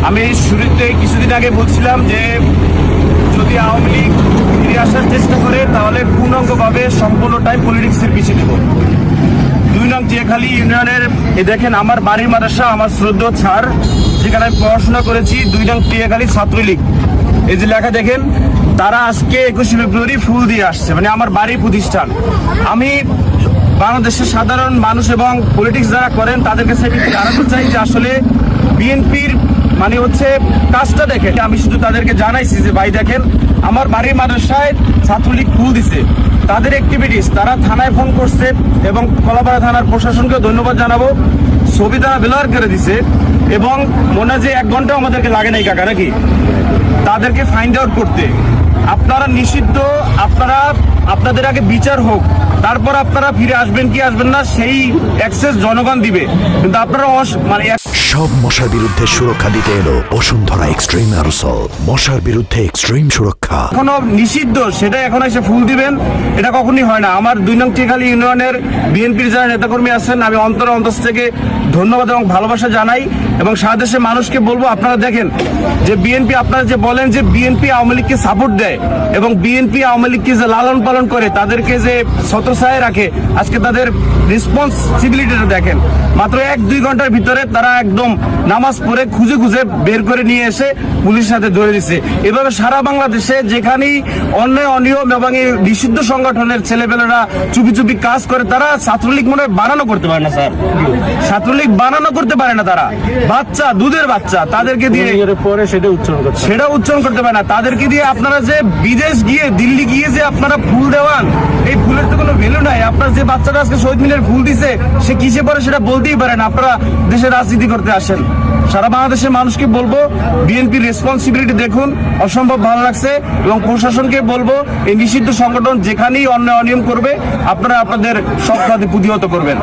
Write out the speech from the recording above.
আমি শুরুতে কিছুদিন আগে বলছিলাম যে যদি আওয়ামী লীগ ফিরে আসার চেষ্টা করে তাহলে পূর্ণাঙ্গভাবে সম্পূর্ণটাই পলিটিক্সের পিছিয়ে দেব। 2 নং টিয়াখালী ইউনিয়নের দেখেন আমার বাড়ির মাদ্রাসা, আমার শ্রদ্ধেয় স্যার যেখানে আমি পড়াশোনা করেছি, 2 নং টিয়াখালী ছাত্রলীগ, এই যে লেখা দেখেন, তারা আজকে 21শে ফেব্রুয়ারি ফুল দিয়ে আসছে, মানে আমার বাড়ির প্রতিষ্ঠান। আমি বাংলাদেশের সাধারণ মানুষ এবং পলিটিক্স যারা করেন তাদের কাছে জানাতে চাই যে আসলে বিএনপির মানে হচ্ছে কাজটা দেখেন। আমি শুধু তাদেরকে জানাইছি যে ভাই দেখেন আমার বাড়ির মাদ্রাসায় ছাত্রলীগ ফুল দিছে, তাদের অ্যাক্টিভিটিস, তারা থানায় ফোন করছে এবং কলাপাড়া থানার প্রশাসনকে ধন্যবাদ জানাবো, ছবি তারা ব্যবহার করে দিছে এবং মনে হয় যে 1 ঘন্টাও আমাদেরকে লাগে নাই কাকা নাকি তাদেরকে ফাইন্ড আউট করতে। আপনারা নিষিদ্ধ, আপনাদের আগে বিচার হোক, তারপর আপনারা ফিরে আসবেন কি আসবেন না সেই অ্যাক্সেস জনগণ দিবে, কিন্তু আপনারা মানে সব মশার বিরুদ্ধে সুরক্ষা দিতে এলো বসুন্ধরা এক্সট্রিম অ্যারোসল। মশার বিরুদ্ধে এক্সট্রিম সুরক্ষা এখনো নিষিদ্ধ, সেটা এখন এসে ফুল দিবেন, এটা কখনই হয় না। আমার 2 নং টিয়াখালী ইউনিয়নের বিএনপির যারা নেতাকর্মী আছেন আমি অন্তর থেকে ধন্যবাদ এবং ভালোবাসা জানাই এবং সারা দেশের মানুষকে বলবো আপনারা দেখেন যে বিএনপি, আপনারা যে বলেন যে বিএনপি আওয়ামী লীগকে সাপোর্ট দেয় এবং বিএনপি আওয়ামী লীগকে যে লালন পালন করে, তাদেরকে যে ছত্রছায়ায় রাখে, আজকে তাদের রেসপন্সিবিলিটিটা দেখেন। মাত্র 1-2 ঘন্টার ভিতরে তারা একদম নামাজ পড়ে খুঁজে বের করে নিয়ে এসে পুলিশের সাথে ধরে দিচ্ছে। এভাবে সারা বাংলাদেশে যেখানেই অন্যায় অনিয়ম এবং এই নিষিদ্ধ সংগঠনের ছেলেপেলেরা চুপি কাজ করে, তারা ছাত্রলীগ মনে বানানো করতে পারে না স্যার, ছাত্রলীগ বানানো করতে পারে না। তারা বাচ্চা, দুধের বাচ্চা, তাদেরকে দিয়ে পরে সেটা উচ্চারণ করতে পারে না। তাদেরকে দিয়ে আপনারা যে বিদেশ গিয়ে, দিল্লি গিয়ে যে আপনারা ফুল দেওয়ান, এই ফুলের তো কোনো ভ্যালু নাই। আপনার যে বাচ্চাটা আজকে শহীদ মিনারে ফুল দিছে সে কিসে পরে সেটা বলতেই পারে না। আপনারা দেশের রাজনীতি করতে আসেন। সারা বাংলাদেশের মানুষকে বলবো বিএনপির রেসপন্সিবিলিটি দেখুন, অসম্ভব ভালো লাগছে এবং প্রশাসনকে বলবো এই নিষিদ্ধ সংগঠন যেখানেই অন্যায় অনিয়ম করবে আপনারা আপনাদের সৎ কাজে প্রতিহত করবেন।